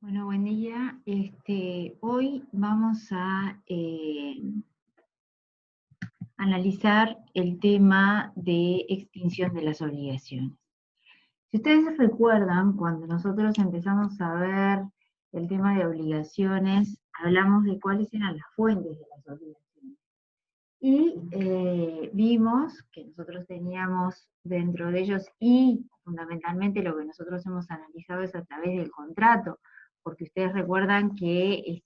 Bueno, buen día. Hoy vamos a analizar el tema de extinción de las obligaciones. Si ustedes recuerdan, cuando nosotros empezamos a ver el tema de obligaciones, hablamos de cuáles eran las fuentes de las obligaciones. Y vimos que nosotros teníamos dentro de ellos, y fundamentalmente lo que nosotros hemos analizado es a través del contrato, porque ustedes recuerdan que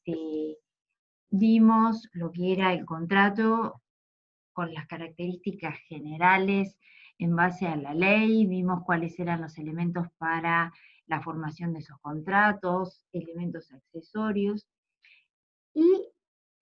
vimos lo que era el contrato con las características generales en base a la ley, vimos cuáles eran los elementos para la formación de esos contratos, elementos accesorios, y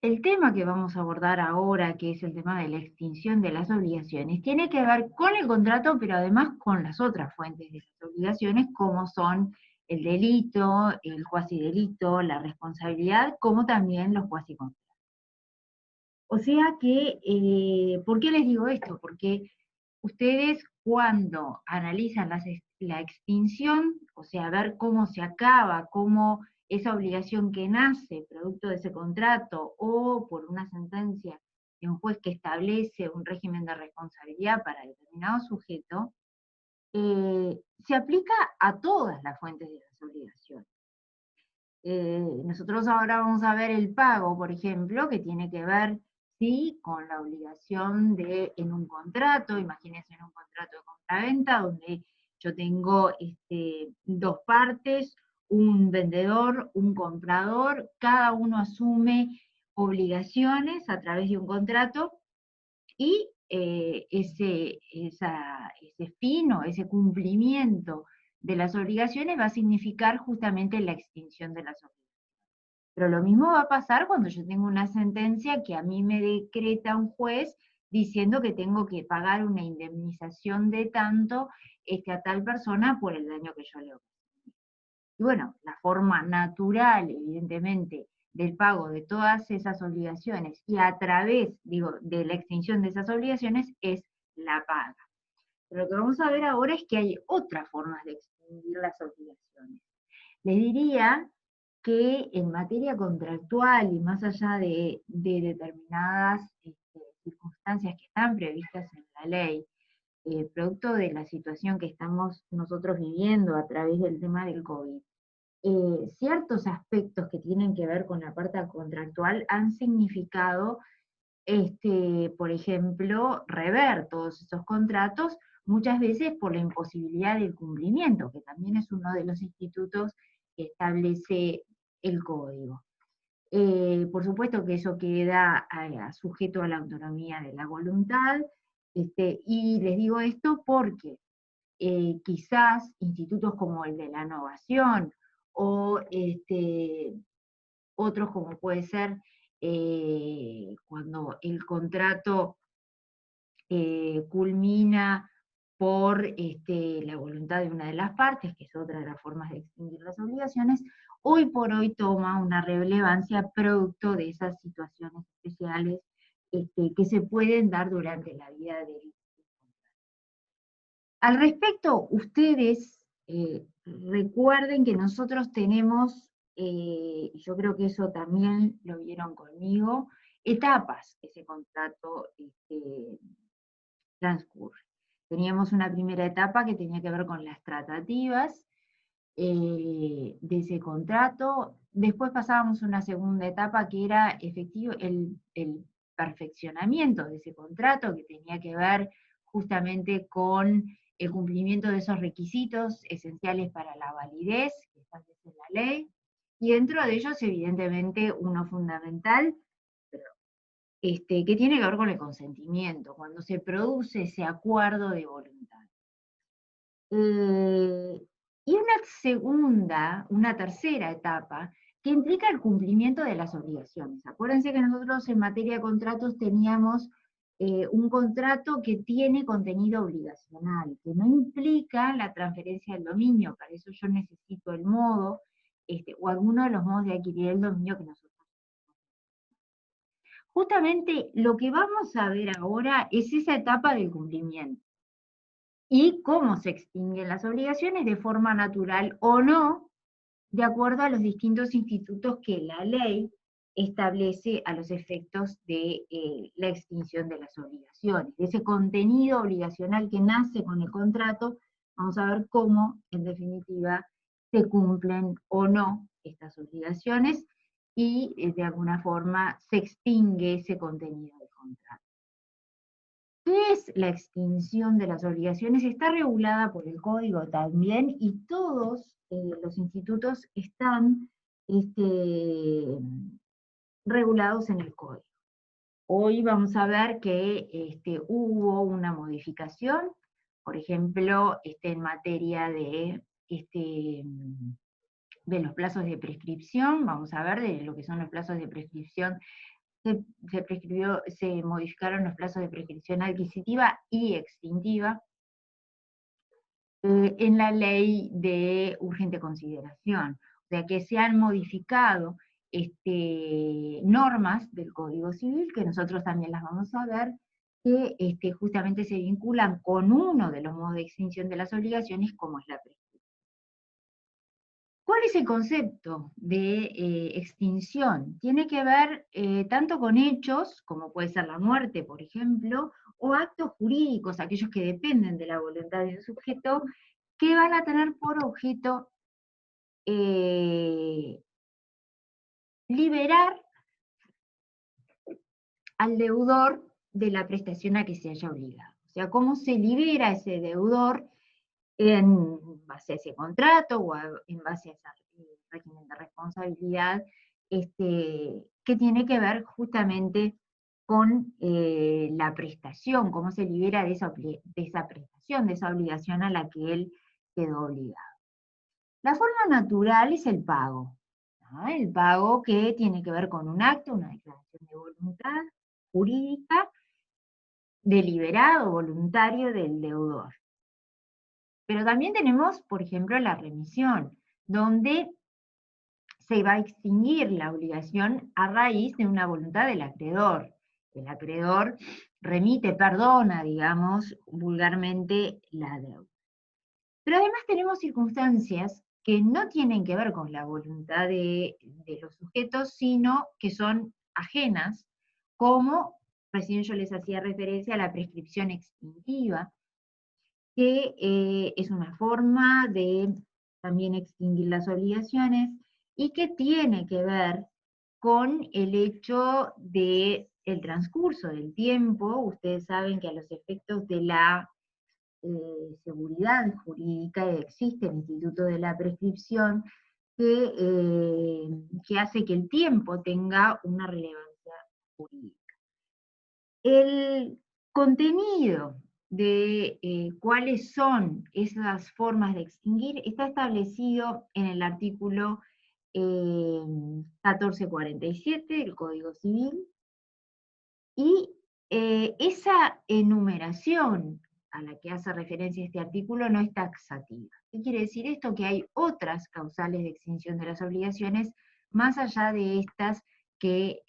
el tema que vamos a abordar ahora, que es el tema de la extinción de las obligaciones, tiene que ver con el contrato, pero además con las otras fuentes de las obligaciones, como son el delito, el cuasidelito, la responsabilidad, como también los cuasicontratos. O sea que, ¿por qué les digo esto? Porque ustedes cuando analizan la extinción, o sea, ver cómo se acaba, cómo esa obligación que nace producto de ese contrato o por una sentencia de un juez que establece un régimen de responsabilidad para determinado sujeto, se aplica a todas las fuentes de las obligaciones. Nosotros ahora vamos a ver el pago, por ejemplo, que tiene que ver, sí, con la obligación de, en un contrato, imagínense en un contrato de compraventa, donde yo tengo dos partes, un vendedor, un comprador, cada uno asume obligaciones a través de un contrato, y ese fin o ese cumplimiento de las obligaciones va a significar justamente la extinción de las obligaciones. Pero lo mismo va a pasar cuando yo tengo una sentencia que a mí me decreta un juez diciendo que tengo que pagar una indemnización de tanto a tal persona por el daño que yo le ocasioné. Y bueno, la forma natural, evidentemente, del pago de todas esas obligaciones y a través, digo, de la extinción de esas obligaciones es la paga. Pero lo que vamos a ver ahora es que hay otras formas de extinguir las obligaciones. Les diría que en materia contractual y más allá de determinadas circunstancias que están previstas en la ley, producto de la situación que estamos nosotros viviendo a través del tema del COVID, ciertos aspectos que tienen que ver con la parte contractual han significado, por ejemplo, rever todos esos contratos, muchas veces por la imposibilidad del cumplimiento, que también es uno de los institutos que establece el código. Por supuesto que eso queda sujeto a la autonomía de la voluntad, y les digo esto porque quizás institutos como el de la innovación o otros como puede ser cuando el contrato culmina por la voluntad de una de las partes, que es otra de las formas de extinguir las obligaciones, hoy por hoy toma una relevancia producto de esas situaciones especiales que se pueden dar durante la vida del contrato. Al respecto, ustedes recuerden que nosotros tenemos, yo creo que eso también lo vieron conmigo, etapas que ese contrato transcurre. Teníamos una primera etapa que tenía que ver con las tratativas de ese contrato, después pasábamos a una segunda etapa que era efectivo el perfeccionamiento de ese contrato, que tenía que ver justamente con el cumplimiento de esos requisitos esenciales para la validez que establece la ley, y dentro de ellos, evidentemente, uno fundamental, que tiene que ver con el consentimiento, cuando se produce ese acuerdo de voluntad. Y una tercera etapa, que implica el cumplimiento de las obligaciones. Acuérdense que nosotros en materia de contratos teníamos un contrato que tiene contenido obligacional, que no implica la transferencia del dominio, para eso yo necesito el modo, o alguno de los modos de adquirir el dominio que nosotros. Justamente lo que vamos a ver ahora es esa etapa del cumplimiento y cómo se extinguen las obligaciones de forma natural o no, de acuerdo a los distintos institutos que la ley establece a los efectos de la extinción de las obligaciones. De ese contenido obligacional que nace con el contrato, vamos a ver cómo, en definitiva, se cumplen o no estas obligaciones y de alguna forma se extingue ese contenido del contrato. ¿Qué es la extinción de las obligaciones? Está regulada por el código también y todos los institutos están regulados en el código. Hoy vamos a ver que hubo una modificación, por ejemplo, en materia de los plazos de prescripción, vamos a ver de lo que son los plazos de prescripción. Se modificaron los plazos de prescripción adquisitiva y extintiva en la ley de urgente consideración. O sea que se han modificado normas del Código Civil, que nosotros también las vamos a ver, que justamente se vinculan con uno de los modos de extinción de las obligaciones, como es la prescripción. ¿Cuál es el concepto de extinción? Tiene que ver tanto con hechos, como puede ser la muerte, por ejemplo, o actos jurídicos, aquellos que dependen de la voluntad del sujeto, que van a tener por objeto liberar al deudor de la prestación a que se haya obligado. O sea, cómo se libera ese deudor en base a ese contrato o en base a ese régimen de responsabilidad, que tiene que ver justamente con la prestación, cómo se libera de esa prestación, de esa obligación a la que él quedó obligado. La forma natural es el pago, ¿no? El pago que tiene que ver con un acto, una declaración de voluntad jurídica, deliberado, voluntario del deudor. Pero también tenemos, por ejemplo, la remisión, donde se va a extinguir la obligación a raíz de una voluntad del acreedor. El acreedor remite, perdona, digamos, vulgarmente la deuda. Pero además tenemos circunstancias que no tienen que ver con la voluntad de los sujetos, sino que son ajenas, como recién yo les hacía referencia a la prescripción extintiva, que es una forma de también extinguir las obligaciones y que tiene que ver con el hecho del transcurso del tiempo. Ustedes saben que a los efectos de la seguridad jurídica existe el instituto de la prescripción que hace que el tiempo tenga una relevancia jurídica. El contenido de cuáles son esas formas de extinguir está establecido en el artículo 1447 del Código Civil, y esa enumeración a la que hace referencia este artículo no es taxativa. ¿Qué quiere decir esto? Que hay otras causales de extinción de las obligaciones más allá de estas que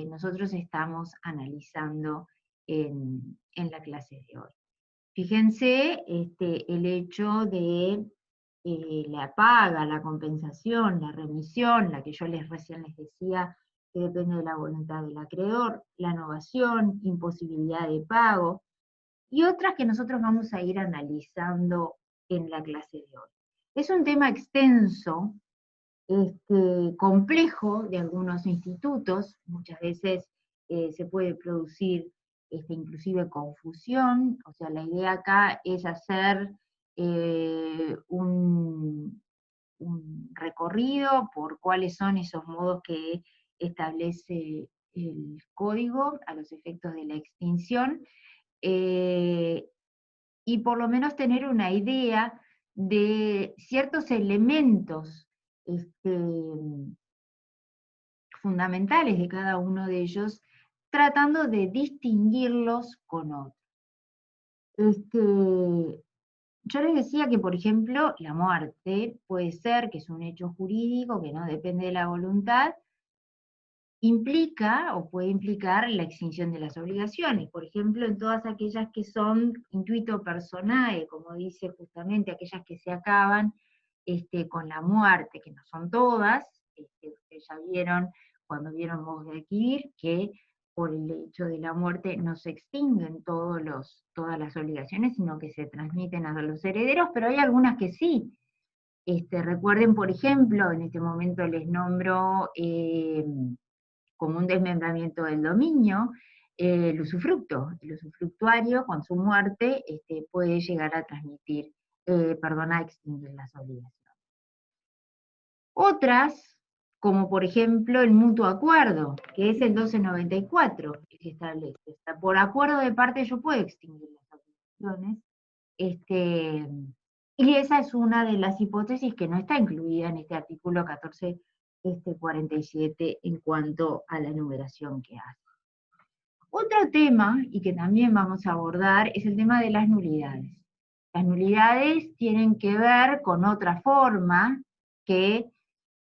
nosotros estamos analizando en la clase de hoy. Fíjense el hecho de la paga, la compensación, la remisión, la que yo recién les decía que depende de la voluntad del acreedor, la novación, imposibilidad de pago, y otras que nosotros vamos a ir analizando en la clase de hoy. Es un tema extenso, complejo de algunos institutos, muchas veces se puede producir inclusive confusión, o sea, la idea acá es hacer un recorrido por cuáles son esos modos que establece el código a los efectos de la extinción, y por lo menos tener una idea de ciertos elementos fundamentales de cada uno de ellos, tratando de distinguirlos con otros. Yo les decía que, por ejemplo, la muerte puede ser que es un hecho jurídico que no depende de la voluntad, implica o puede implicar la extinción de las obligaciones, por ejemplo, en todas aquellas que son intuito personae, como dice justamente, aquellas que se acaban con la muerte, que no son todas, ustedes ya vieron, cuando vieron Modos de Adquirir, que por el hecho de la muerte no se extinguen todas las obligaciones, sino que se transmiten a los herederos, pero hay algunas que sí. Recuerden, por ejemplo, en este momento les nombro como un desmembramiento del dominio, el usufructo. El usufructuario, con su muerte, puede llegar a transmitir, a extinguir las obligaciones. Otras, como por ejemplo el mutuo acuerdo, que es el 1294, que establece, por acuerdo de parte yo puedo extinguir las obligaciones, y esa es una de las hipótesis que no está incluida en este artículo 1447 en cuanto a la enumeración que hace. Otro tema, y que también vamos a abordar, es el tema de las nulidades. Las nulidades tienen que ver con otra forma que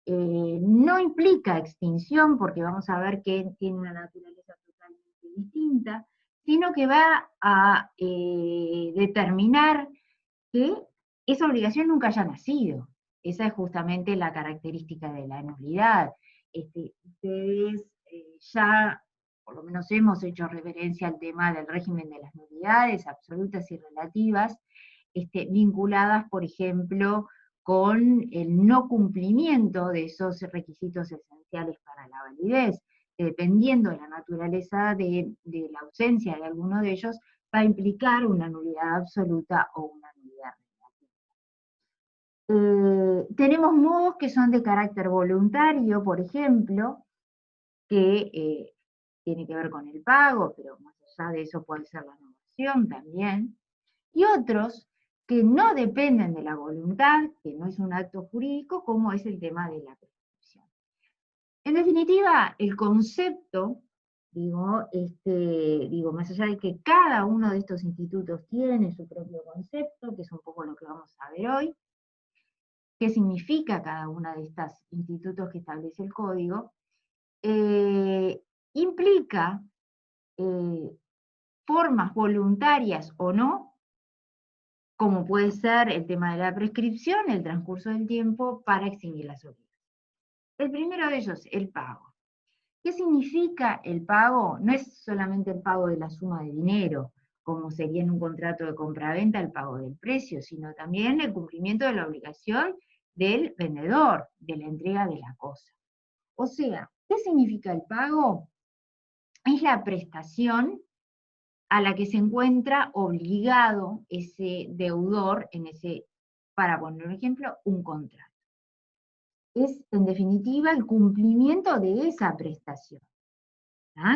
no implica extinción, porque vamos a ver que tiene una naturaleza totalmente distinta, sino que va a determinar que esa obligación nunca haya nacido. Esa es justamente la característica de la nulidad. Ustedes ya, por lo menos hemos hecho referencia al tema del régimen de las nulidades absolutas y relativas, vinculadas, por ejemplo, con el no cumplimiento de esos requisitos esenciales para la validez, que dependiendo de la naturaleza de la ausencia de alguno de ellos, va a implicar una nulidad absoluta o una nulidad relativa. Tenemos modos que son de carácter voluntario, por ejemplo, que tiene que ver con el pago, pero más allá de eso puede ser la novación también, y otros que no dependen de la voluntad, que no es un acto jurídico, como es el tema de la prescripción. En definitiva, el concepto, más allá de que cada uno de estos institutos tiene su propio concepto, que es un poco lo que vamos a ver hoy, qué significa cada uno de estos institutos que establece el código, implica formas voluntarias o no, como puede ser el tema de la prescripción, el transcurso del tiempo para extinguir las obligaciones. El primero de ellos, el pago. ¿Qué significa el pago? No es solamente el pago de la suma de dinero, como sería en un contrato de compraventa el pago del precio, sino también el cumplimiento de la obligación del vendedor, de la entrega de la cosa. O sea, ¿qué significa el pago? Es la prestación a la que se encuentra obligado ese deudor para poner un ejemplo, un contrato. Es, en definitiva, el cumplimiento de esa prestación.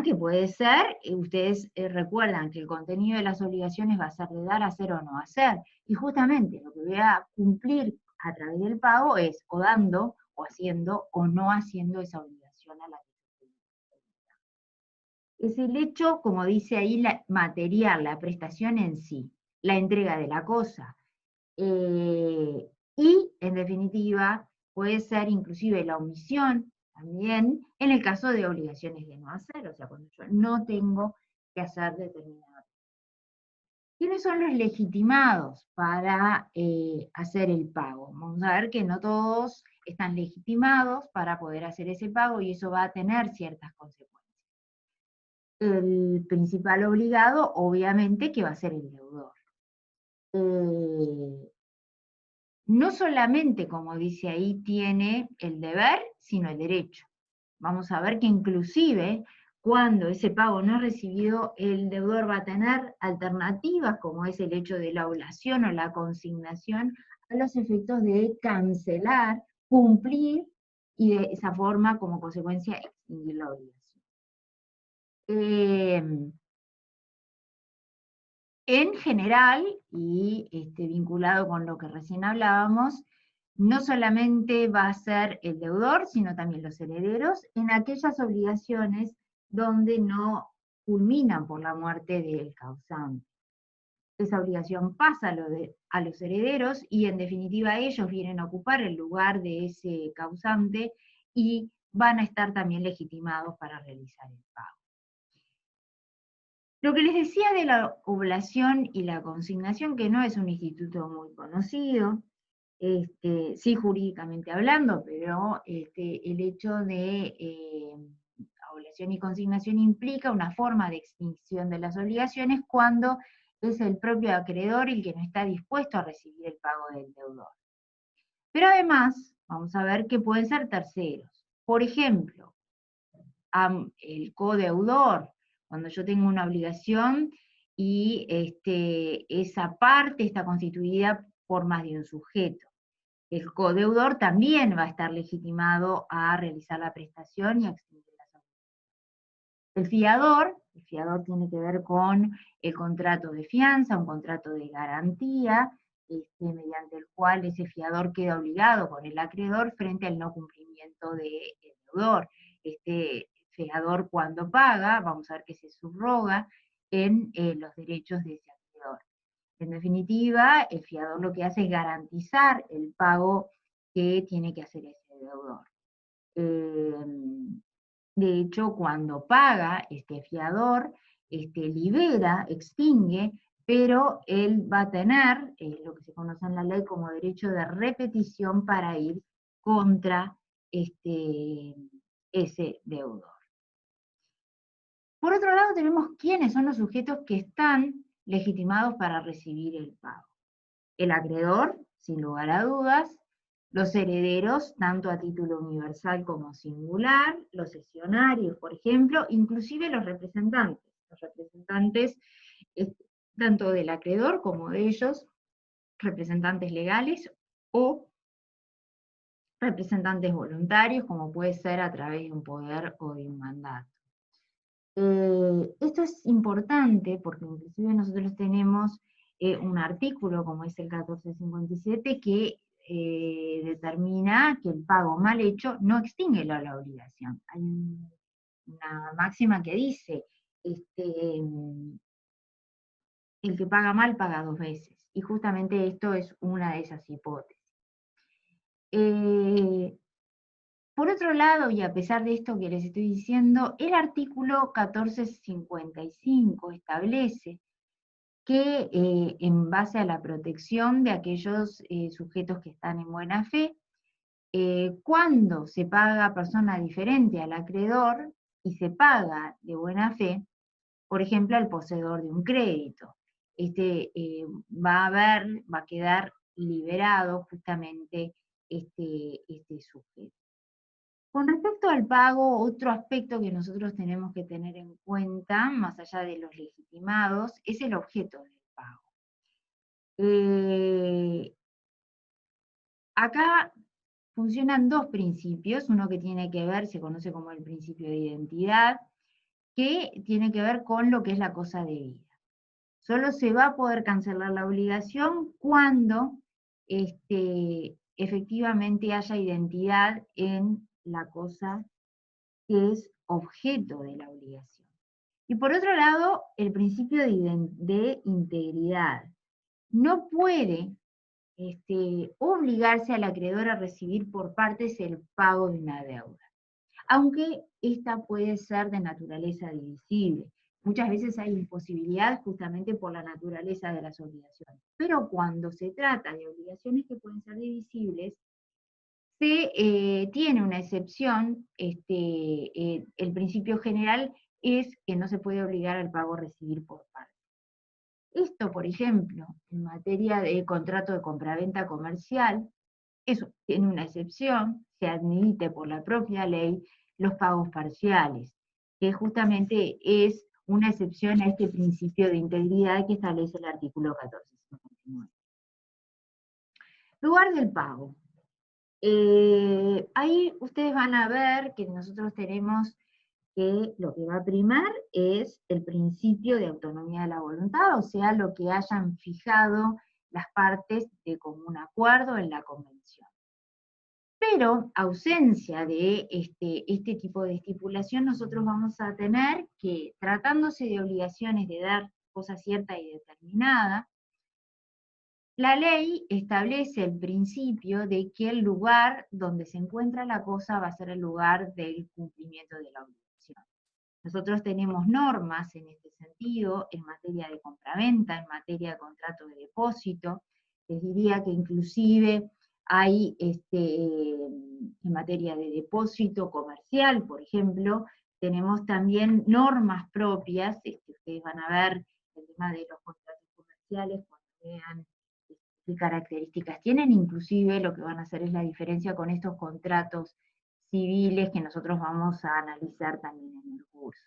Que puede ser, ustedes recuerdan que el contenido de las obligaciones va a ser de dar, hacer o no hacer, y justamente lo que voy a cumplir a través del pago es o dando, o haciendo, o no haciendo esa obligación a la que se es el hecho, como dice ahí, material, la prestación en sí, la entrega de la cosa. Y, en definitiva, puede ser inclusive la omisión también en el caso de obligaciones de no hacer, o sea, cuando yo no tengo que hacer determinado. ¿Quiénes son los legitimados para hacer el pago? Vamos a ver que no todos están legitimados para poder hacer ese pago y eso va a tener ciertas consecuencias. El principal obligado, obviamente, que va a ser el deudor. No solamente, como dice ahí, tiene el deber, sino el derecho. Vamos a ver que inclusive cuando ese pago no es recibido, el deudor va a tener alternativas, como es el hecho de la oblación o la consignación, a los efectos de cancelar, cumplir, y de esa forma, como consecuencia, extinguir la obligación. En general, y vinculado con lo que recién hablábamos, no solamente va a ser el deudor, sino también los herederos, en aquellas obligaciones donde no culminan por la muerte del causante. Esa obligación pasa a los herederos y en definitiva ellos vienen a ocupar el lugar de ese causante y van a estar también legitimados para realizar el pago. Lo que les decía de la oblación y la consignación, que no es un instituto muy conocido, sí jurídicamente hablando, pero el hecho de obligación y consignación implica una forma de extinción de las obligaciones cuando es el propio acreedor el que no está dispuesto a recibir el pago del deudor. Pero además, vamos a ver que pueden ser terceros. Por ejemplo, el codeudor, cuando yo tengo una obligación y esa parte está constituida por más de un sujeto. El codeudor también va a estar legitimado a realizar la prestación y a extinguir las obligaciones. El fiador tiene que ver con el contrato de fianza, un contrato de garantía, mediante el cual ese fiador queda obligado con el acreedor frente al no cumplimiento del deudor. Este fiador, cuando paga, vamos a ver que se subroga en los derechos de ese acreedor. En definitiva, el fiador lo que hace es garantizar el pago que tiene que hacer ese deudor. De hecho, cuando paga este fiador, libera, extingue, pero él va a tener lo que se conoce en la ley como derecho de repetición para ir contra ese deudor. Por otro lado, tenemos quiénes son los sujetos que están legitimados para recibir el pago. El acreedor, sin lugar a dudas, los herederos, tanto a título universal como singular, los cesionarios, por ejemplo, inclusive los representantes tanto del acreedor como de ellos, representantes legales o representantes voluntarios, como puede ser a través de un poder o de un mandato. Esto es importante porque inclusive nosotros tenemos un artículo, como es el 1457, que determina que el pago mal hecho no extingue la obligación. Hay una máxima que dice, el que paga mal paga dos veces, y justamente esto es una de esas hipótesis. Por otro lado, y a pesar de esto que les estoy diciendo, el artículo 1455 establece que en base a la protección de aquellos sujetos que están en buena fe, cuando se paga a persona diferente al acreedor y se paga de buena fe, por ejemplo, al poseedor de un crédito, va a quedar liberado justamente este sujeto. Con respecto al pago, otro aspecto que nosotros tenemos que tener en cuenta, más allá de los legitimados, es el objeto del pago. Acá funcionan dos principios, uno que tiene que ver, se conoce como el principio de identidad, que tiene que ver con lo que es la cosa debida. Solo se va a poder cancelar la obligación cuando efectivamente haya identidad en la cosa que es objeto de la obligación. Y por otro lado, el principio de integridad. No puede obligarse al acreedor a recibir por partes el pago de una deuda, aunque esta puede ser de naturaleza divisible. Muchas veces hay imposibilidad justamente por la naturaleza de las obligaciones. Pero cuando se trata de obligaciones que pueden ser divisibles, se tiene una excepción, el principio general es que no se puede obligar al pago a recibir por parte. Esto, por ejemplo, en materia de contrato de compraventa comercial, eso tiene una excepción, se admite por la propia ley los pagos parciales, que justamente es una excepción a este principio de integridad que establece el artículo 1459. Lugar del pago. Ahí ustedes van a ver que nosotros tenemos que lo que va a primar es el principio de autonomía de la voluntad, o sea, lo que hayan fijado las partes de común acuerdo en la convención. Pero, ausencia de este tipo de estipulación, nosotros vamos a tener que, tratándose de obligaciones de dar cosa cierta y determinada, la ley establece el principio de que el lugar donde se encuentra la cosa va a ser el lugar del cumplimiento de la obligación. Nosotros tenemos normas en este sentido, en materia de compraventa, en materia de contrato de depósito. Les diría que inclusive hay en materia de depósito comercial, por ejemplo, tenemos también normas propias, ustedes van a ver el tema de los contratos comerciales cuando vean qué características tienen, inclusive lo que van a hacer es la diferencia con estos contratos civiles que nosotros vamos a analizar también en el curso.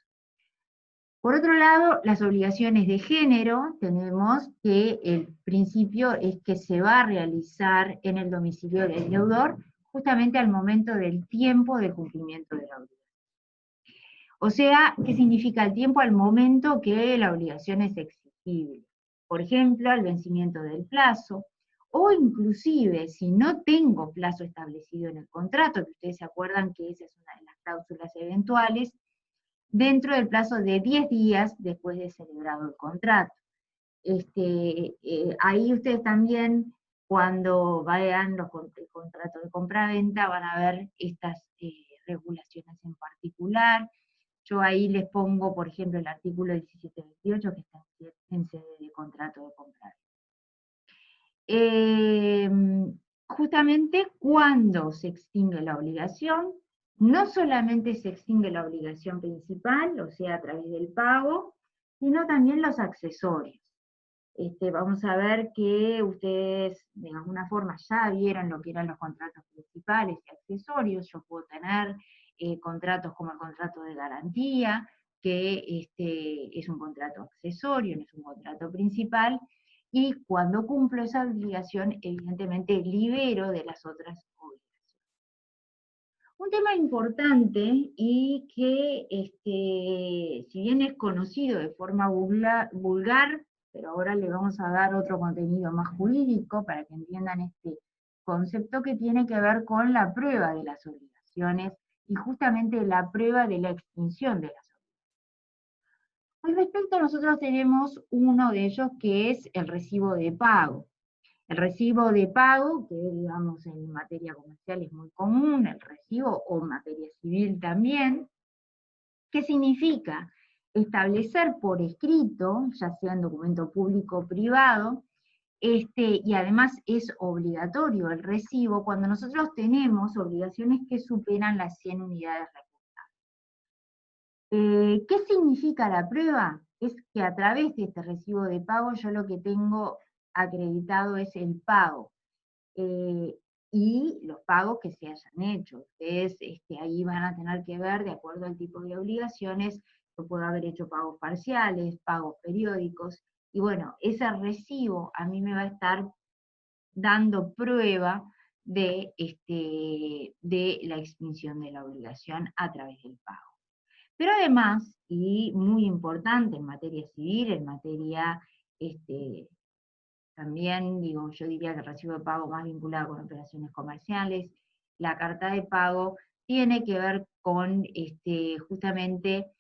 Por otro lado, las obligaciones de género, tenemos que el principio es que se va a realizar en el domicilio del deudor, justamente al momento del tiempo del cumplimiento de la obligación. O sea, ¿qué significa el tiempo? Al momento que la obligación es exigible. Por ejemplo, al vencimiento del plazo, o inclusive si no tengo plazo establecido en el contrato, que ustedes se acuerdan que esa es una de las cláusulas eventuales, dentro del plazo de 10 días después de celebrado el contrato. Ahí ustedes también, cuando vean el contrato de compra-venta, van a ver estas regulaciones en particular. Yo ahí les pongo, por ejemplo, el artículo 1728, que está en sede de contrato de compra-venta. Justamente cuando se extingue la obligación, no solamente se extingue la obligación principal, o sea, a través del pago, sino también los accesorios. Vamos a ver que ustedes de alguna forma ya vieron lo que eran los contratos principales y accesorios. Yo puedo tener contratos como el contrato de garantía, que es un contrato accesorio, no es un contrato principal, y cuando cumplo esa obligación, evidentemente libero de las otras obligaciones. Un tema importante y que, si bien es conocido de forma vulgar, pero ahora le vamos a dar otro contenido más jurídico para que entiendan este concepto que tiene que ver con la prueba de las obligaciones y justamente la prueba de la extinción de las obligaciones. Al respecto, nosotros tenemos uno de ellos que es el recibo de pago. El recibo de pago, que digamos en materia comercial es muy común, el recibo, o en materia civil también, ¿qué significa? Establecer por escrito, ya sea en documento público o privado, y además es obligatorio el recibo cuando nosotros tenemos obligaciones que superan las 100 unidades reportadas. ¿Qué significa la prueba? Es que a través de este recibo de pago yo lo que tengo acreditado es el pago. Y los pagos que se hayan hecho. Ustedes ahí van a tener que ver, de acuerdo al tipo de obligaciones, yo puedo haber hecho pagos parciales, pagos periódicos, y bueno, ese recibo a mí me va a estar dando prueba de la extinción de la obligación a través del pago. Pero además, y muy importante en materia civil, en materia también, yo diría que el recibo de pago más vinculado con operaciones comerciales, la carta de pago tiene que ver con justamente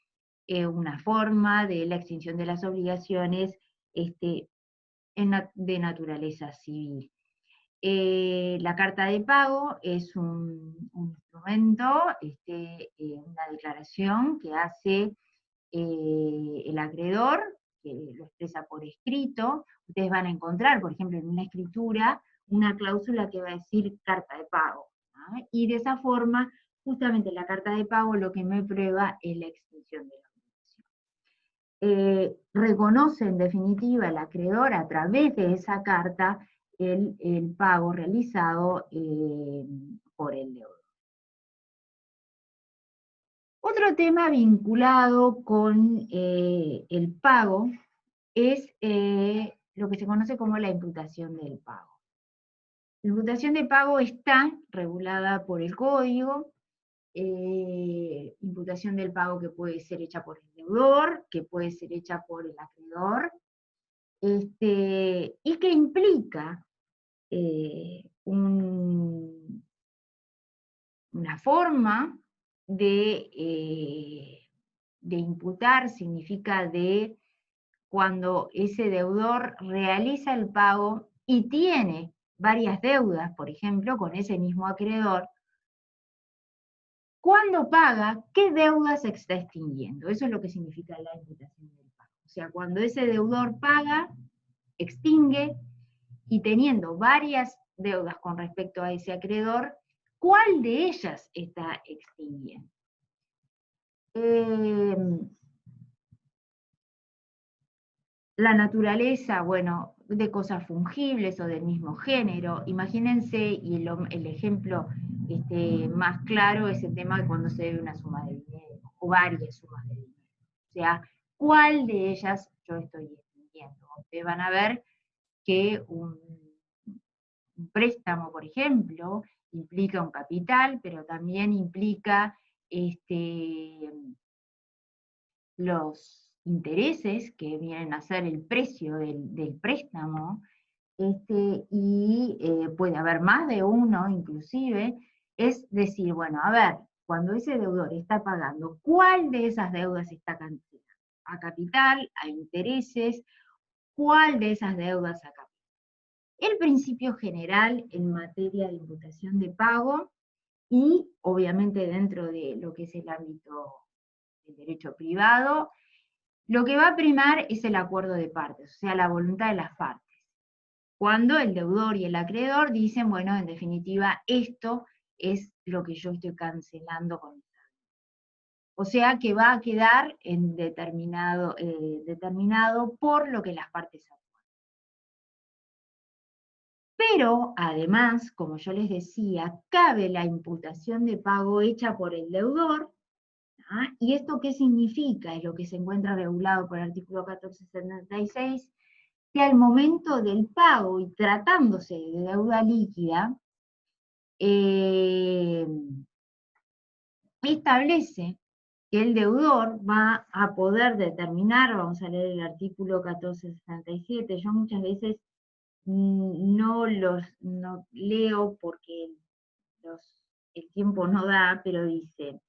una forma de la extinción de las obligaciones de naturaleza civil. La carta de pago es un instrumento, una declaración que hace el acreedor, que lo expresa por escrito. Ustedes van a encontrar, por ejemplo, en una escritura, una cláusula que va a decir carta de pago, ¿no? Y de esa forma, justamente la carta de pago lo que me prueba es la extinción de la obligación. Reconoce en definitiva el acreedor a través de esa carta el pago realizado por el deudor. Otro tema vinculado con el pago es lo que se conoce como la imputación del pago. La imputación de pago está regulada por el código, imputación del pago que puede ser hecha por el deudor, que puede ser hecha por el acreedor, y que implica una forma de imputar, significa de cuando ese deudor realiza el pago y tiene varias deudas, por ejemplo, con ese mismo acreedor, cuando paga, ¿qué deuda se está extinguiendo? Eso es lo que significa la imputación del pago. O sea, cuando ese deudor paga, extingue, y teniendo varias deudas con respecto a ese acreedor, ¿cuál de ellas está extinguiendo? La naturaleza, bueno, de cosas fungibles o del mismo género. Imagínense, y el ejemplo más claro es el tema de cuando se debe una suma de dinero, o varias sumas de dinero. O sea, ¿cuál de ellas yo estoy extinguiendo? Ustedes van a ver que un préstamo, por ejemplo, implica un capital, pero también implica los intereses, que vienen a ser el precio del préstamo, y puede haber más de uno inclusive, es decir, bueno, a ver, cuando ese deudor está pagando, ¿cuál de esas deudas está cancelando? ¿A capital, a intereses? ¿Cuál de esas deudas a capital? El principio general en materia de imputación de pago y obviamente dentro de lo que es el ámbito del derecho privado, lo que va a primar es el acuerdo de partes, o sea, la voluntad de las partes. Cuando el deudor y el acreedor dicen, bueno, en definitiva, esto es lo que yo estoy cancelando con esta deuda. O sea que va a quedar en determinado por lo que las partes acuerdan. Pero, además, como yo les decía, cabe la imputación de pago hecha por el deudor. ¿Ah? ¿Y esto qué significa? Es lo que se encuentra regulado por el artículo 1476, que al momento del pago y tratándose de deuda líquida, establece que el deudor va a poder determinar, vamos a leer el artículo 1467, yo muchas veces no leo porque el tiempo no da, pero dice,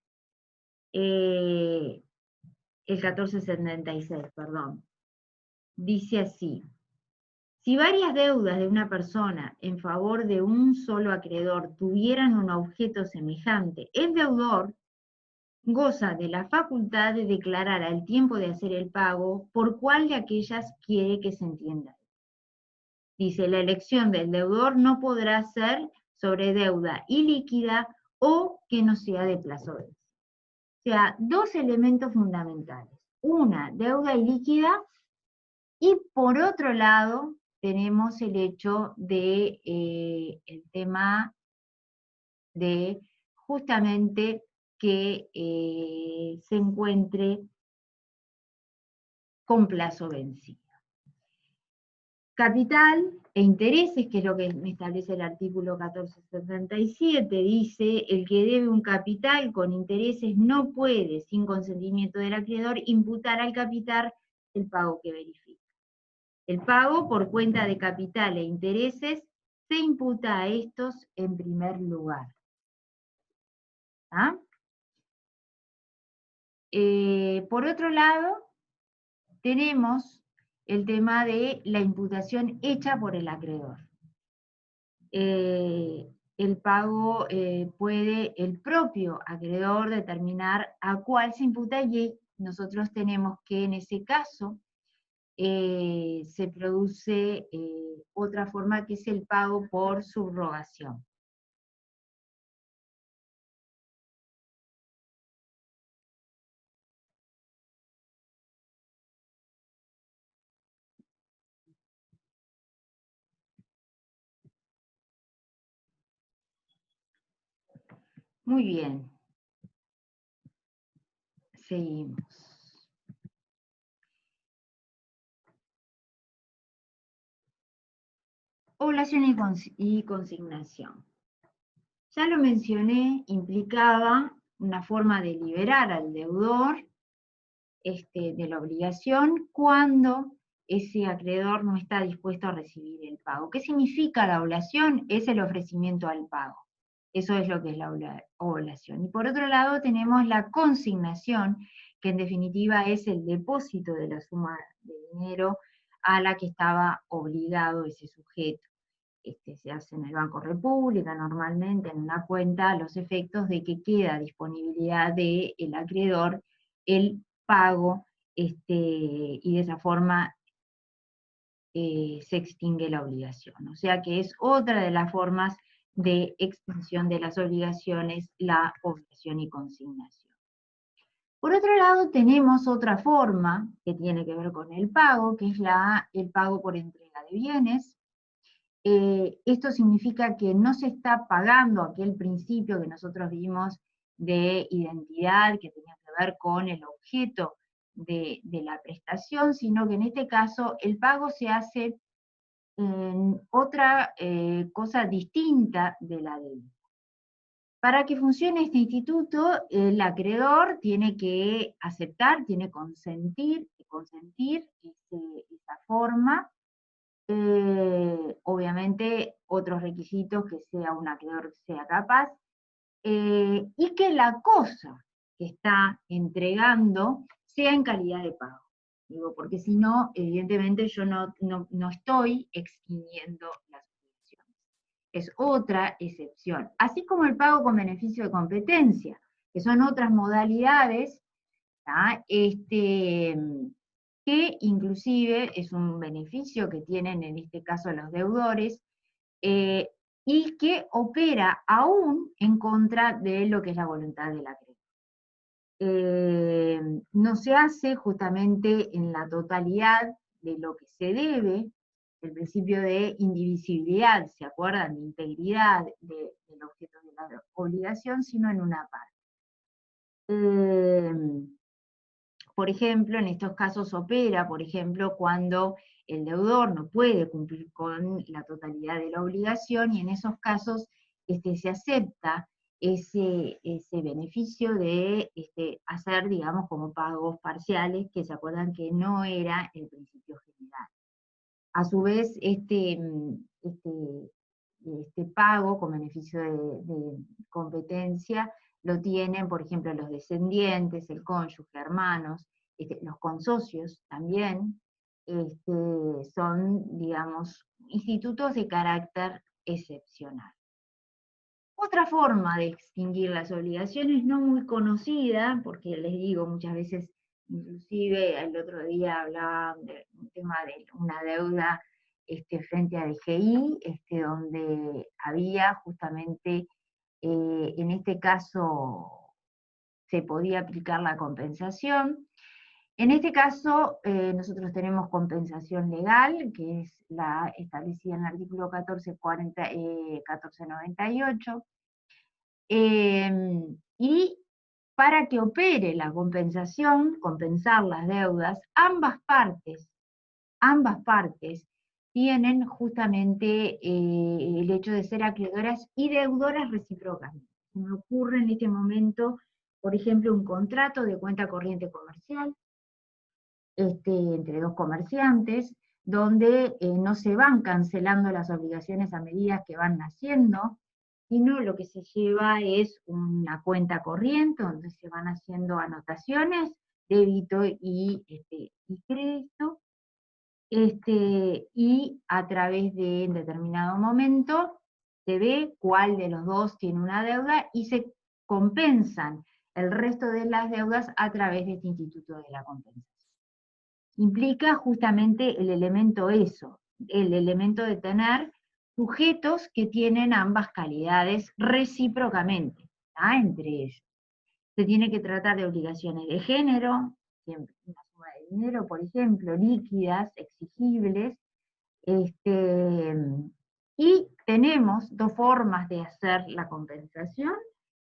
el 1476, perdón, dice así: si varias deudas de una persona en favor de un solo acreedor tuvieran un objeto semejante, el deudor goza de la facultad de declarar al tiempo de hacer el pago por cuál de aquellas quiere que se entienda. Dice, la elección del deudor no podrá ser sobre deuda ilíquida o que no sea de plazo vencido. O sea, dos elementos fundamentales. Una, deuda ilíquida, y por otro lado, tenemos el hecho de el tema de justamente que se encuentre con plazo vencido. Capital e intereses, que es lo que me establece el artículo 1477, dice, el que debe un capital con intereses no puede, sin consentimiento del acreedor, imputar al capital el pago que verifica. El pago por cuenta de capital e intereses se imputa a estos en primer lugar. ¿Ah? Por otro lado, tenemos el tema de la imputación hecha por el acreedor. El pago puede el propio acreedor determinar a cuál se imputa, y nosotros tenemos que en ese caso se produce otra forma, que es el pago por subrogación. Muy bien, seguimos. Oblación y consignación. Ya lo mencioné, implicaba una forma de liberar al deudor de la obligación cuando ese acreedor no está dispuesto a recibir el pago. ¿Qué significa la oblación? Es el ofrecimiento al pago. Eso es lo que es la oblación. Y por otro lado tenemos la consignación, que en definitiva es el depósito de la suma de dinero a la que estaba obligado ese sujeto. Se hace en el Banco República normalmente, en una cuenta, a los efectos de que queda a disponibilidad del acreedor el pago, y de esa forma se extingue la obligación. O sea que es otra de las formas de extinción de las obligaciones, la obligación y consignación. Por otro lado, tenemos otra forma que tiene que ver con el pago, que es el pago por entrega de bienes. Esto significa que no se está pagando aquel principio que nosotros vimos de identidad, que tenía que ver con el objeto de la prestación, sino que en este caso el pago se hace en otra cosa distinta de la deuda. Para que funcione este instituto, el acreedor tiene que aceptar, tiene que consentir esa forma. Obviamente, otros requisitos, que sea un acreedor que sea capaz, y que la cosa que está entregando sea en calidad de pago. Digo, porque si no, evidentemente yo no estoy extinguiendo las obligaciones. Es otra excepción. Así como el pago con beneficio de competencia, que son otras modalidades, que inclusive es un beneficio que tienen en este caso los deudores, y que opera aún en contra de lo que es la voluntad del acreedor. No se hace justamente en la totalidad de lo que se debe, el principio de indivisibilidad, ¿se acuerdan? De integridad del objeto de la obligación, sino en una parte. Por ejemplo, en estos casos opera, por ejemplo, cuando el deudor no puede cumplir con la totalidad de la obligación, y en esos casos se acepta ese beneficio de hacer, digamos, como pagos parciales, que se acuerdan que no era el principio general. A su vez, este pago con beneficio de competencia lo tienen, por ejemplo, los descendientes, el cónyuge, hermanos, los consocios también, son, digamos, institutos de carácter excepcional. Otra forma de extinguir las obligaciones, no muy conocida, porque les digo, muchas veces, inclusive el otro día hablaba de un tema de una deuda frente a DGI, donde había justamente, en este caso, se podía aplicar la compensación. En este caso, nosotros tenemos compensación legal, que es la establecida en el artículo 1498, y para que opere la compensación, compensar las deudas, ambas partes tienen justamente el hecho de ser acreedoras y deudoras recíprocamente. Se me ocurre en este momento, por ejemplo, un contrato de cuenta corriente comercial entre dos comerciantes, donde no se van cancelando las obligaciones a medida que van naciendo, sino lo que se lleva es una cuenta corriente, donde se van haciendo anotaciones, débito y crédito, y a través de en determinado momento se ve cuál de los dos tiene una deuda y se compensan el resto de las deudas a través de este instituto de la compensación. Implica justamente el elemento el elemento de tener sujetos que tienen ambas calidades recíprocamente, entre ellos. Se tiene que tratar de obligaciones de género, siempre una suma de dinero, por ejemplo, líquidas, exigibles, y tenemos dos formas de hacer la compensación,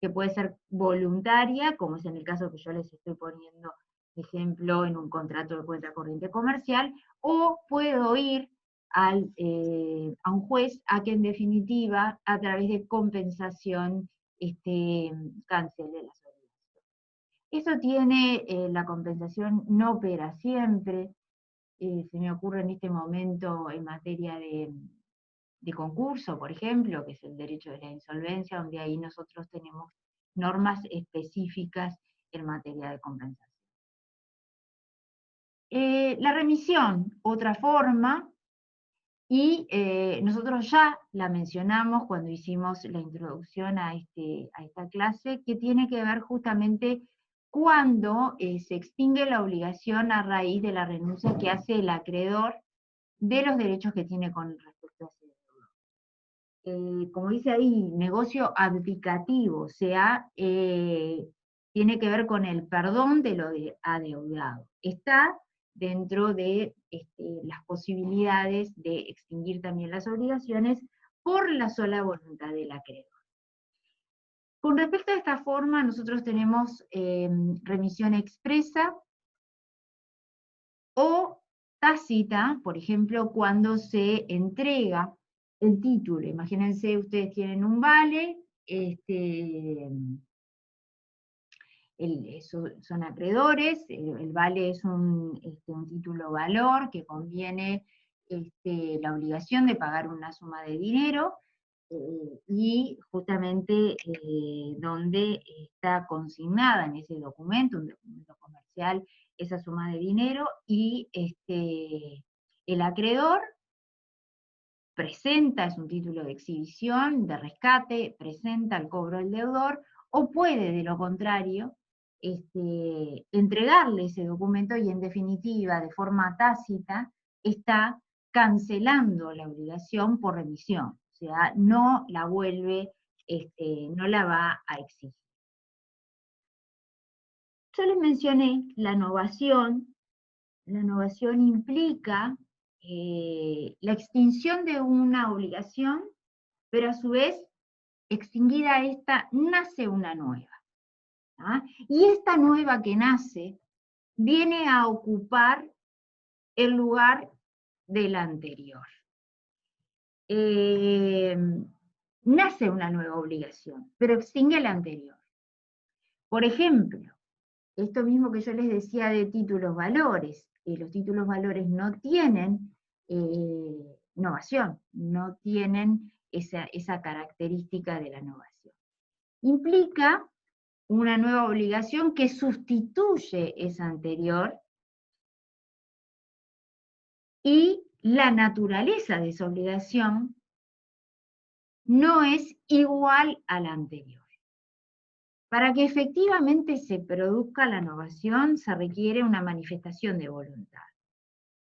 que puede ser voluntaria, como es en el caso que yo les estoy poniendo ejemplo en un contrato de cuenta corriente comercial, o puedo ir a un juez a que en definitiva, a través de compensación, cancele las obligaciones. Eso tiene, la compensación no opera siempre. Se me ocurre en este momento en materia de concurso, por ejemplo, que es el derecho de la insolvencia, donde ahí nosotros tenemos normas específicas en materia de compensación. La remisión, otra forma, y nosotros ya la mencionamos cuando hicimos la introducción a esta clase, que tiene que ver justamente cuando se extingue la obligación a raíz de la renuncia que hace el acreedor de los derechos que tiene con respecto a ese deudor. Como dice ahí, negocio abdicativo, o sea, tiene que ver con el perdón de lo adeudado. Está dentro de las posibilidades de extinguir también las obligaciones por la sola voluntad del acreedor. Con respecto a esta forma, nosotros tenemos remisión expresa o tácita, por ejemplo, cuando se entrega el título. Imagínense, ustedes tienen un vale, son acreedores, el vale es un título valor que conviene la obligación de pagar una suma de dinero, y justamente donde está consignada en ese documento, un documento comercial, esa suma de dinero, y el acreedor presenta, es un título de exhibición, de rescate, presenta el cobro del deudor, o puede, de lo contrario, entregarle ese documento y en definitiva, de forma tácita, está cancelando la obligación por remisión, o sea, no la vuelve, no la va a exigir. Yo les mencioné la novación. La novación implica la extinción de una obligación, pero a su vez, extinguida esta, nace una nueva. ¿Ah? Y esta nueva que nace viene a ocupar el lugar de la anterior. Nace una nueva obligación, pero extingue la anterior. Por ejemplo, esto mismo que yo les decía de títulos valores, los títulos valores no tienen novación, no tienen esa característica de la novación. Implica una nueva obligación que sustituye esa anterior, y la naturaleza de esa obligación no es igual a la anterior. Para que efectivamente se produzca la novación se requiere una manifestación de voluntad.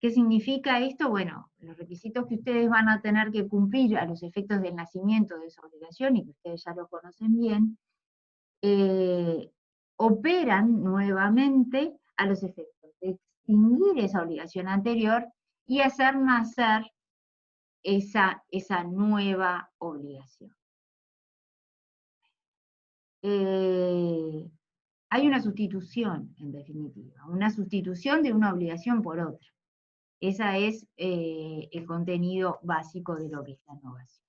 ¿Qué significa esto? Bueno, los requisitos que ustedes van a tener que cumplir a los efectos del nacimiento de esa obligación, y que ustedes ya lo conocen bien, operan nuevamente a los efectos de extinguir esa obligación anterior y hacer nacer esa nueva obligación. Hay una sustitución, en definitiva, una sustitución de una obligación por otra. Ese es el contenido básico de lo que es la novación.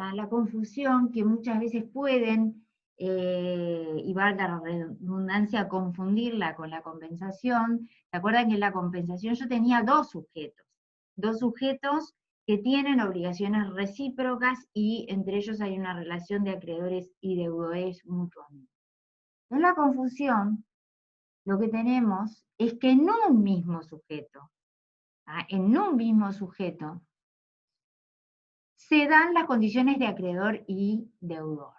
La confusión que muchas veces pueden, y valga la redundancia, confundirla con la compensación. ¿Se acuerdan que en la compensación yo tenía dos sujetos que tienen obligaciones recíprocas y entre ellos hay una relación de acreedores y deudores mutuamente? En la confusión, lo que tenemos es que en un mismo sujeto, se dan las condiciones de acreedor y deudor.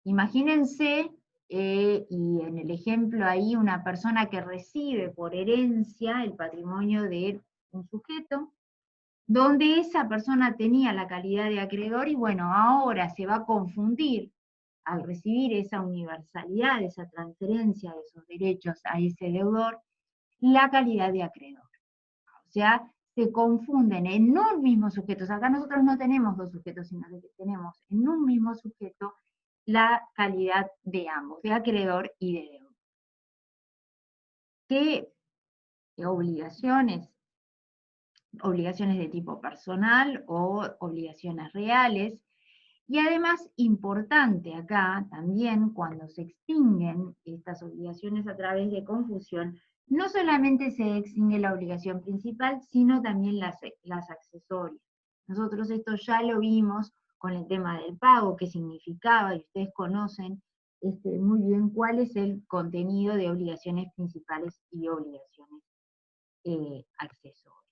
Imagínense, y en el ejemplo ahí, una persona que recibe por herencia el patrimonio de un sujeto, donde esa persona tenía la calidad de acreedor, y bueno, ahora se va a confundir al recibir esa universalidad, esa transferencia de esos derechos a ese deudor, la calidad de acreedor. O sea, se confunden en un mismo sujeto. O sea, acá nosotros no tenemos dos sujetos, sino que tenemos en un mismo sujeto la calidad de ambos, de acreedor y de deudor. ¿Qué obligaciones? Obligaciones de tipo personal o obligaciones reales. Y además, importante acá también, cuando se extinguen estas obligaciones a través de confusión, no solamente se extingue la obligación principal, sino también las accesorias. Nosotros esto ya lo vimos con el tema del pago, qué significaba, y ustedes conocen muy bien cuál es el contenido de obligaciones principales y obligaciones accesorias.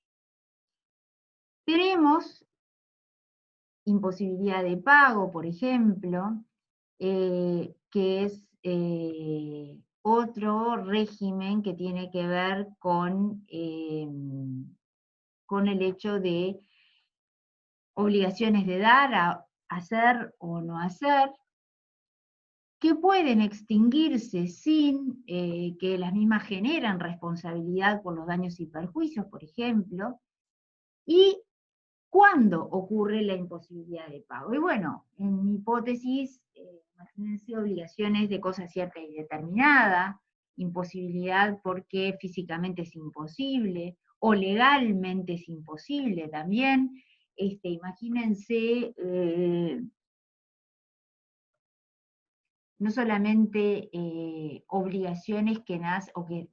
Tenemos imposibilidad de pago, por ejemplo, que es otro régimen que tiene que ver con el hecho de obligaciones de dar, hacer o no hacer, que pueden extinguirse sin que las mismas generan responsabilidad por los daños y perjuicios, por ejemplo, y cuándo ocurre la imposibilidad de pago. Y bueno, en mi hipótesis, imagínense obligaciones de cosa cierta y determinada, imposibilidad porque físicamente es imposible, o legalmente es imposible también. Imagínense no solamente obligaciones que nacen o que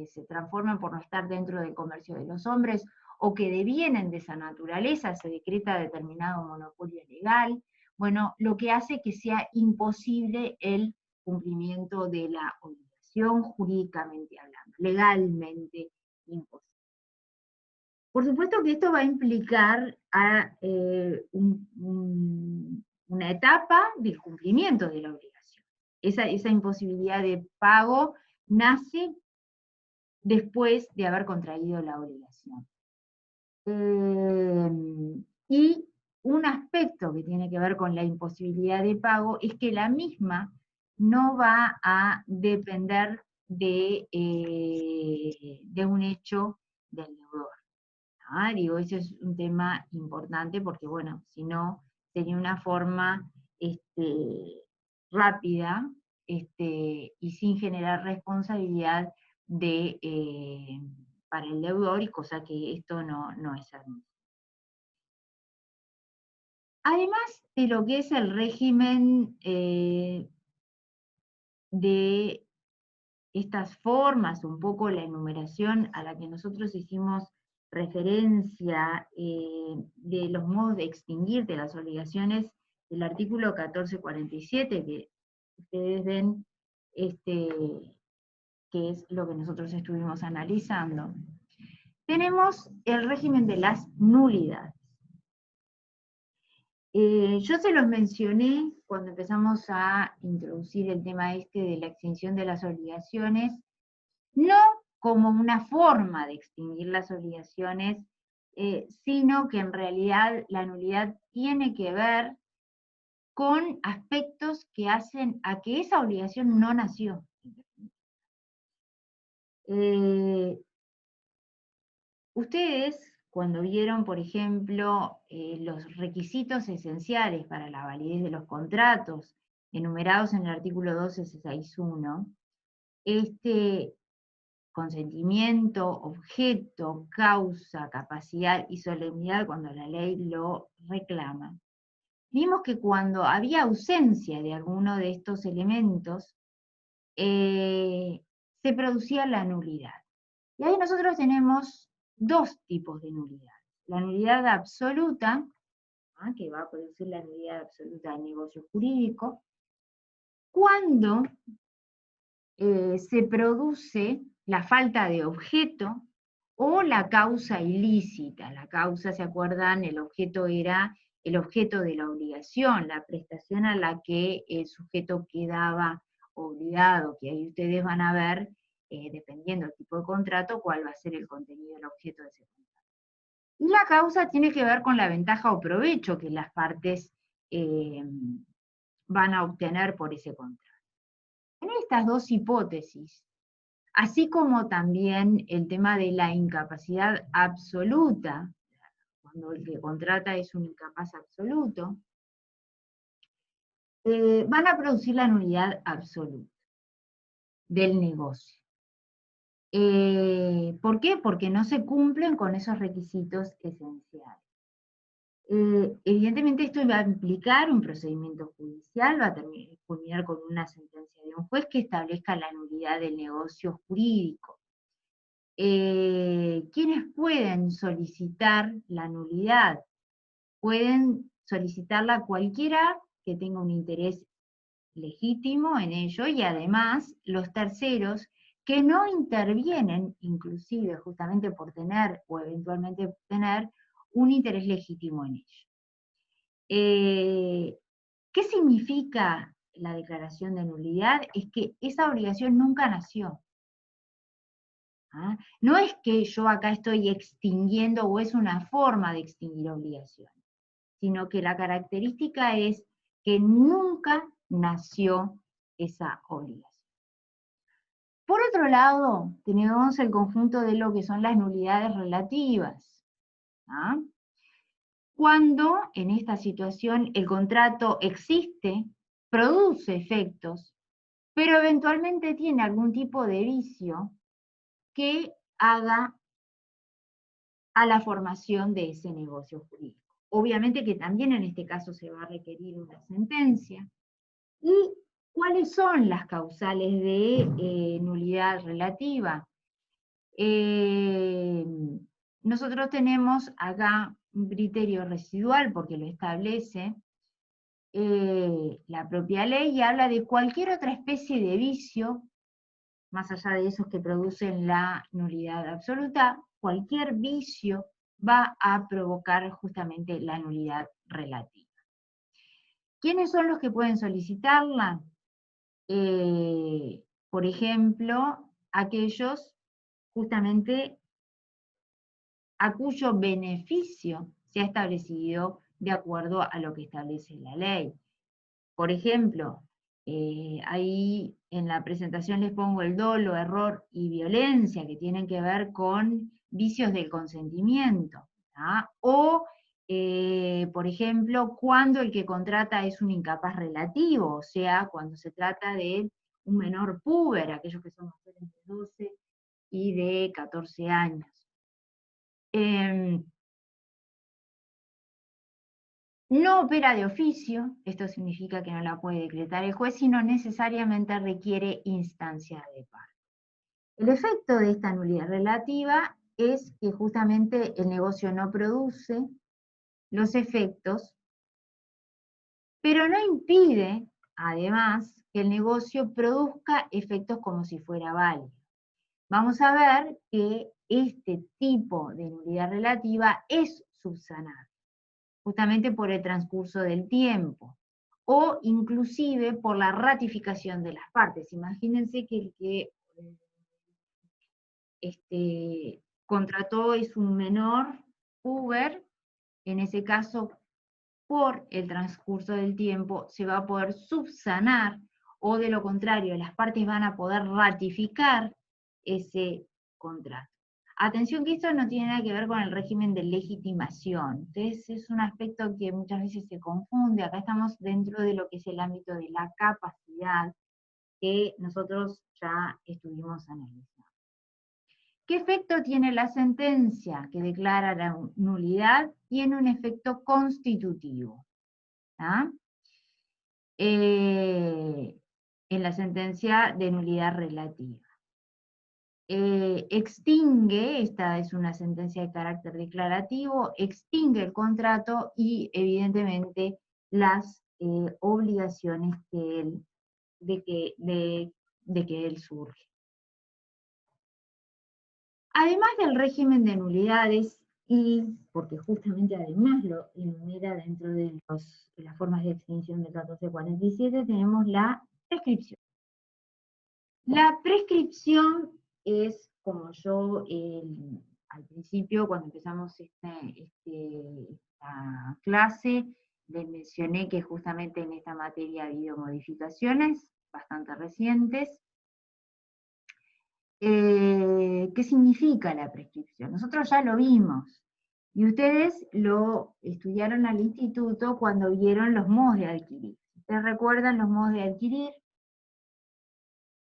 se transforman por no estar dentro del comercio de los hombres, o que devienen de esa naturaleza, se decreta determinado monopolio legal, bueno, lo que hace que sea imposible el cumplimiento de la obligación jurídicamente hablando, legalmente imposible. Por supuesto que esto va a implicar a una etapa del cumplimiento de la obligación. Esa imposibilidad de pago nace después de haber contraído la obligación. Y un aspecto que tiene que ver con la imposibilidad de pago es que la misma no va a depender de un hecho del deudor. Digo, ese es un tema importante porque, bueno, si no, sería una forma rápida y sin generar responsabilidad para el deudor, y cosa que esto no es admisible. Además de lo que es el régimen de estas formas, un poco la enumeración a la que nosotros hicimos referencia de los modos de extinguir de las obligaciones del artículo 1447, que ustedes ven que es lo que nosotros estuvimos analizando. Tenemos el régimen de las nulidades. Yo se los mencioné cuando empezamos a introducir el tema de la extinción de las obligaciones, no como una forma de extinguir las obligaciones, sino que en realidad la nulidad tiene que ver con aspectos que hacen a que esa obligación no nació. Ustedes, cuando vieron, por ejemplo, los requisitos esenciales para la validez de los contratos, enumerados en el artículo 1261, consentimiento, objeto, causa, capacidad y solemnidad cuando la ley lo reclama, vimos que cuando había ausencia de alguno de estos elementos, se producía la nulidad. Y ahí nosotros tenemos dos tipos de nulidad. La nulidad absoluta, que va a producir la nulidad absoluta del negocio jurídico, cuando se produce la falta de objeto o la causa ilícita. La causa, ¿se acuerdan? El objeto era el objeto de la obligación, la prestación a la que el sujeto quedaba obligado, que ahí ustedes van a ver, dependiendo del tipo de contrato, cuál va a ser el contenido del objeto de ese contrato. Y la causa tiene que ver con la ventaja o provecho que las partes van a obtener por ese contrato. En estas dos hipótesis, así como también el tema de la incapacidad absoluta, cuando el que contrata es un incapaz absoluto, van a producir la nulidad absoluta del negocio. ¿Por qué? Porque no se cumplen con esos requisitos esenciales. Evidentemente esto va a implicar un procedimiento judicial, va a culminar con una sentencia de un juez que establezca la nulidad del negocio jurídico. ¿Quiénes pueden solicitar la nulidad? Pueden solicitarla cualquiera que tenga un interés legítimo en ello, y además los terceros que no intervienen, inclusive justamente por tener o eventualmente tener un interés legítimo en ello. ¿Qué significa la declaración de nulidad es que esa obligación nunca nació. ¿Ah? No es que yo acá estoy extinguiendo o es una forma de extinguir obligaciones, sino que la característica es que nunca nació esa obligación. Por otro lado, tenemos el conjunto de lo que son las nulidades relativas. ¿Ah? Cuando en esta situación el contrato existe, produce efectos, pero eventualmente tiene algún tipo de vicio que haga a la formación de ese negocio jurídico. Obviamente que también en este caso se va a requerir una sentencia. ¿Y cuáles son las causales de nulidad relativa? Nosotros tenemos acá un criterio residual porque lo establece la propia ley y habla de cualquier otra especie de vicio, más allá de esos que producen la nulidad absoluta, cualquier vicio va a provocar justamente la nulidad relativa. ¿Quiénes son los que pueden solicitarla? Por ejemplo, aquellos justamente a cuyo beneficio se ha establecido de acuerdo a lo que establece la ley. Por ejemplo, ahí en la presentación les pongo el dolo, error y violencia, que tienen que ver con vicios del consentimiento. ¿Ah? O, por ejemplo, cuando el que contrata es un incapaz relativo, o sea, cuando se trata de un menor puber, aquellos que son mayores de 12 y de 14 años. No opera de oficio, esto significa que no la puede decretar el juez, sino necesariamente requiere instancia de parte. El efecto de esta nulidad relativa es que justamente el negocio no produce los efectos, pero no impide, además, que el negocio produzca efectos como si fuera válido. Vamos a ver que este tipo de nulidad relativa es subsanable, justamente por el transcurso del tiempo, o inclusive por la ratificación de las partes. Imagínense que el que contrató es un menor, puber, en ese caso, por el transcurso del tiempo, se va a poder subsanar, o de lo contrario, las partes van a poder ratificar ese contrato. Atención que esto no tiene nada que ver con el régimen de legitimación. Entonces es un aspecto que muchas veces se confunde. Acá estamos dentro de lo que es el ámbito de la capacidad que nosotros ya estuvimos analizando. ¿Qué efecto tiene la sentencia que declara la nulidad? Tiene un efecto constitutivo. ¿Ah? En la sentencia de nulidad relativa. Extingue, esta es una sentencia de carácter declarativo, extingue el contrato y evidentemente las obligaciones de que él surge. Además del régimen de nulidades, y porque justamente además lo enumera dentro de las formas de extinción del 1447, tenemos la prescripción. La prescripción es, como yo al principio, cuando empezamos esta clase, les mencioné que justamente en esta materia ha habido modificaciones bastante recientes. ¿Qué significa la prescripción? Nosotros ya lo vimos, y ustedes lo estudiaron al instituto cuando vieron los modos de adquirir. ¿Ustedes recuerdan los modos de adquirir?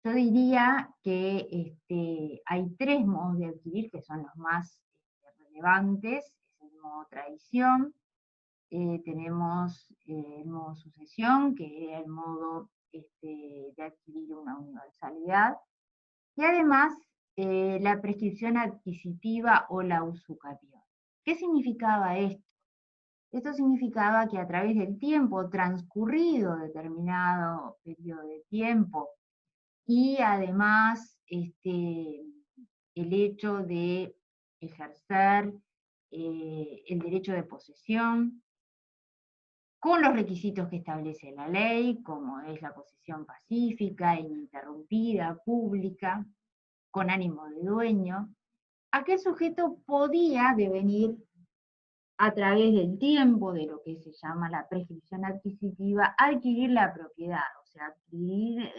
Yo diría que hay tres modos de adquirir que son los más relevantes. Es el modo tradición, tenemos el modo sucesión, que es el modo de adquirir una universalidad, y además la prescripción adquisitiva o la usucapión. ¿Qué significaba esto? Esto significaba que a través del tiempo, transcurrido determinado periodo de tiempo, y además el hecho de ejercer el derecho de posesión, con los requisitos que establece la ley, como es la posesión pacífica, ininterrumpida, pública, con ánimo de dueño, aquel sujeto podía devenir a través del tiempo, de lo que se llama la prescripción adquisitiva, adquirir la propiedad, o sea,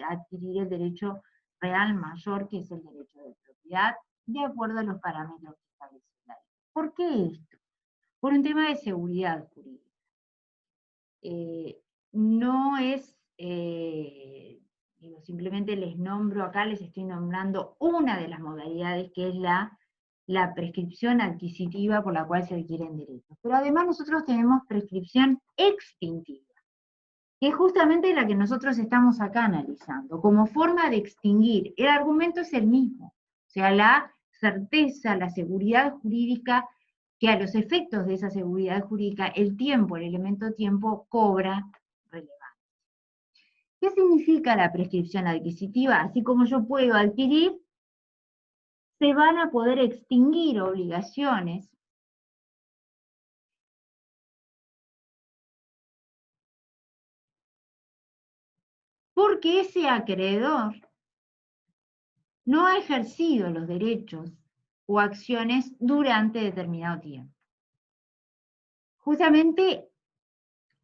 adquirir el derecho real mayor, que es el derecho de propiedad, de acuerdo a los parámetros que establece la ley. ¿Por qué esto? Por un tema de seguridad jurídica. No es, digo, simplemente les nombro acá, les estoy nombrando una de las modalidades, que es la prescripción adquisitiva por la cual se adquieren derechos. Pero además nosotros tenemos prescripción extintiva, que es justamente la que nosotros estamos acá analizando, como forma de extinguir. El argumento es el mismo, o sea, la certeza, la seguridad jurídica, que a los efectos de esa seguridad jurídica, el tiempo, el elemento tiempo, cobra relevancia. ¿Qué significa la prescripción adquisitiva? Así como yo puedo adquirir, se van a poder extinguir obligaciones porque ese acreedor no ha ejercido los derechos o acciones durante determinado tiempo. Justamente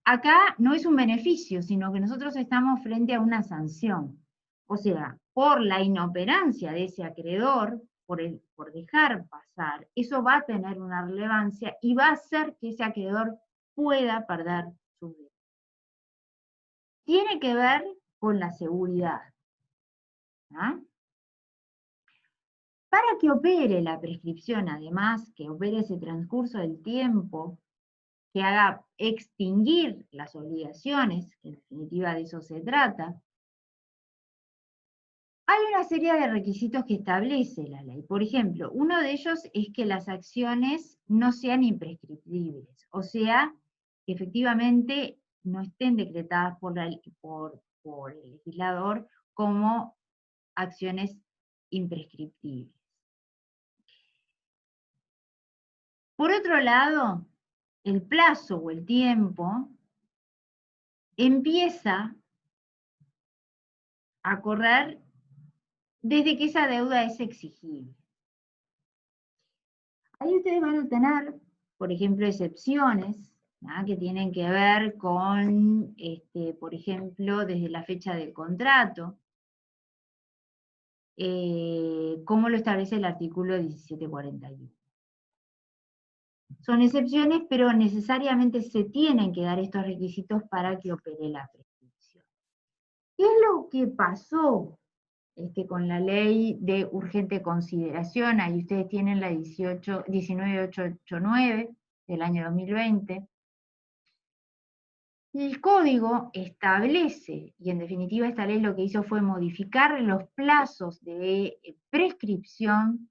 acá no es un beneficio, sino que nosotros estamos frente a una sanción. O sea, por la inoperancia de ese acreedor, por dejar pasar, eso va a tener una relevancia y va a hacer que ese acreedor pueda perder sus derechos. Tiene que ver con la seguridad. ¿Ah? Para que opere la prescripción, además, que opere ese transcurso del tiempo, que haga extinguir las obligaciones, que en definitiva de eso se trata, hay una serie de requisitos que establece la ley. Por ejemplo, uno de ellos es que las acciones no sean imprescriptibles, o sea, que efectivamente no estén decretadas por el legislador como acciones imprescriptibles. Por otro lado, el plazo o el tiempo empieza a correr desde que esa deuda es exigible. Ahí ustedes van a tener, por ejemplo, excepciones, ¿no?, que tienen que ver con, por ejemplo, desde la fecha del contrato, como lo establece el artículo 1741. Son excepciones, pero necesariamente se tienen que dar estos requisitos para que opere la prescripción. ¿Qué es lo que pasó con la ley de urgente consideración? Ahí ustedes tienen la 19889 del año 2020. El código establece, y en definitiva esta ley lo que hizo fue modificar los plazos de prescripción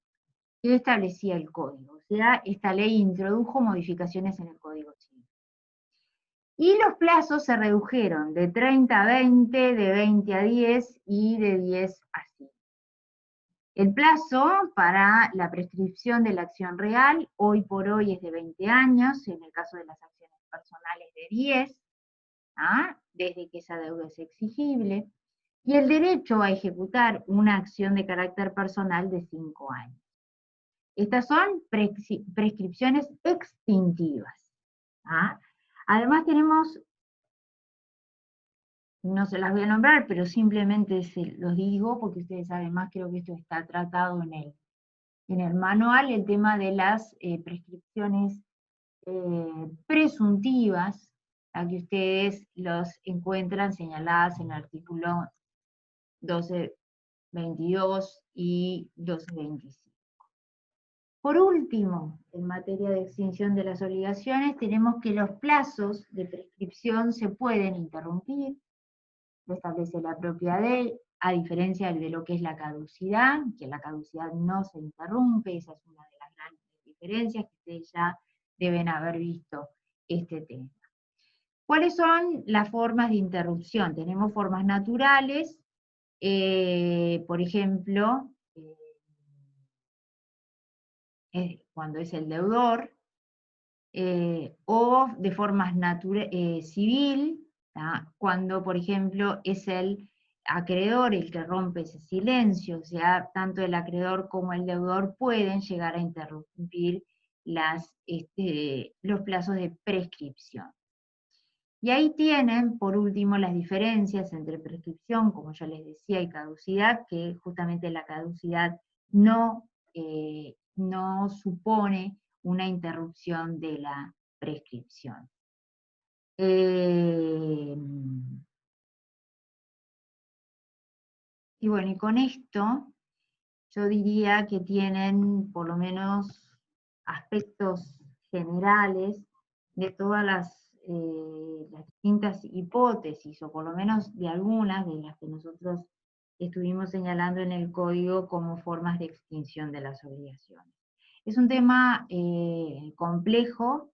que establecía el código. O sea, esta ley introdujo modificaciones en el Código Civil. Y los plazos se redujeron de 30 a 20, de 20 a 10 y de 10 a 5. El plazo para la prescripción de la acción real, hoy por hoy, es de 20 años, en el caso de las acciones personales de 10, desde que esa deuda es exigible, y el derecho a ejecutar una acción de carácter personal de 5 años. Estas son prescripciones extintivas. Además tenemos, no se las voy a nombrar, pero simplemente se los digo, porque ustedes además creo que esto está tratado en el manual, el tema de las prescripciones presuntivas, a que ustedes los encuentran señaladas en el artículo 1222 y 1225. Por último, en materia de extinción de las obligaciones, tenemos que los plazos de prescripción se pueden interrumpir, lo establece la propia ley, a diferencia de lo que es la caducidad, que la caducidad no se interrumpe. Esa es una de las grandes diferencias, que ustedes ya deben haber visto este tema. ¿Cuáles son las formas de interrupción? Tenemos formas naturales, por ejemplo, cuando es el deudor, o de forma civil, ¿tá? Cuando, por ejemplo, es el acreedor el que rompe ese silencio, o sea, tanto el acreedor como el deudor pueden llegar a interrumpir los plazos de prescripción. Y ahí tienen, por último, las diferencias entre prescripción, como yo les decía, y caducidad, que justamente la caducidad no supone una interrupción de la prescripción. Y bueno, y con esto yo diría que tienen por lo menos aspectos generales de todas las distintas hipótesis, o por lo menos de algunas de las que nosotros estuvimos señalando en el código como formas de extinción de las obligaciones. Es un tema complejo.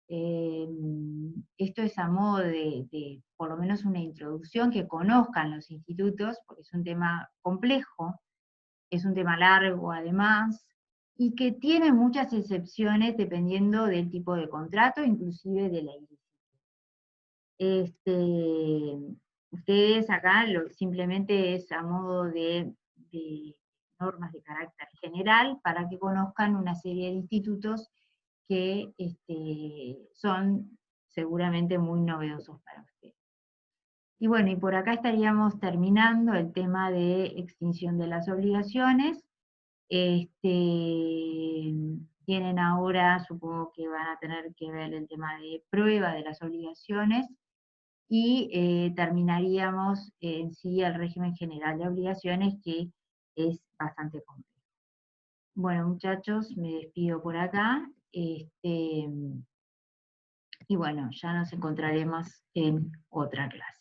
Esto es a modo de por lo menos una introducción, que conozcan los institutos, porque es un tema complejo, es un tema largo además, y que tiene muchas excepciones dependiendo del tipo de contrato, inclusive de la ustedes acá simplemente es a modo de normas de carácter general para que conozcan una serie de institutos que son seguramente muy novedosos para ustedes. Y bueno, y por acá estaríamos terminando el tema de extinción de las obligaciones. Tienen ahora, supongo que van a tener que ver el tema de prueba de las obligaciones, y terminaríamos en sí el régimen general de obligaciones, que es bastante complejo. Bueno, muchachos, me despido por acá, y bueno, ya nos encontraremos en otra clase.